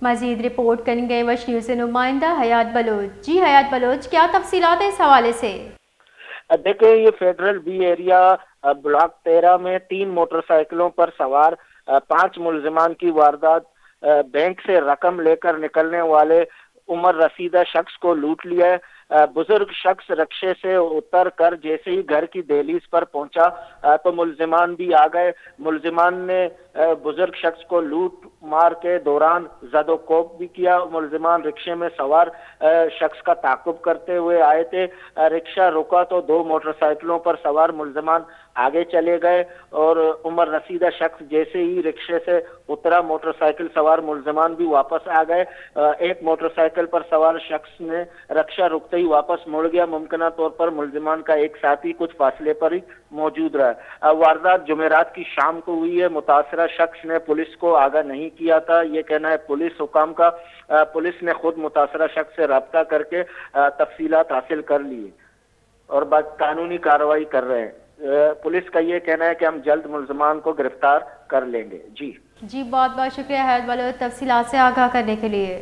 मजीद report करेंगे वश news से नुमाइंदा हयात बलोच। जी हयात बलोच, क्या तफसीलात है इस हवाले से? देखिए, ये फेडरल बी एरिया ब्लॉक 13 में 3 मोटरसाइकिलों पर सवार 5 मुलजिमान की वारदात। बैंक से रकम लेकर निकलने वाले उमर रसीदा शख्स को लूट लिया है। बुजुर्ग शख्स रिक्शे से उतर कर जैसे ही घर की दहलीज पर पहुंचा तो मुलजिमान भी आ गए। मुलजिमान ने बुजुर्ग शख्स को लूट मार के दौरान जदोकोब भी किया। मुलजिमान रिक्शे में सवार शख्स का ताकुब करते हुए आए थे। रिक्शा रुका तो 2 मोटरसाइकिलों पर सवार मुलजिमान आगे चले गए और उमर रसीदा शख्स जैसे ही रिक्शे से उतरा, मोटरसाइकिल सवार मुलजिमान भी वापस आ गए। एक मोटरसाइकिल पर सवार शख्स ने रिक्शा रुकते ही वापस मुड़ गया। मुमकिन तौर पर मुलजिमान का एक साथी कुछ फासले पर ही मौजूद रहा। वारदात जुमेरात की शाम को हुई है। मुतासरा शख्स ने पुलिस को आगाह नहीं किया था, ये कहना है पुलिस हुकाम का। पुलिस ने खुद मुतासरा शख्स से रब्ता करके तफसीलात हासिल कर ली और कानूनी कार्रवाई कर रहे हैं। पुलिस का ये कहना है कि हम जल्द मुलजमान को गिरफ्तार कर लेंगे। जी जी बहुत बहुत शुक्रिया हयात बलोच, तफसीलात से आगाह करने के लिए।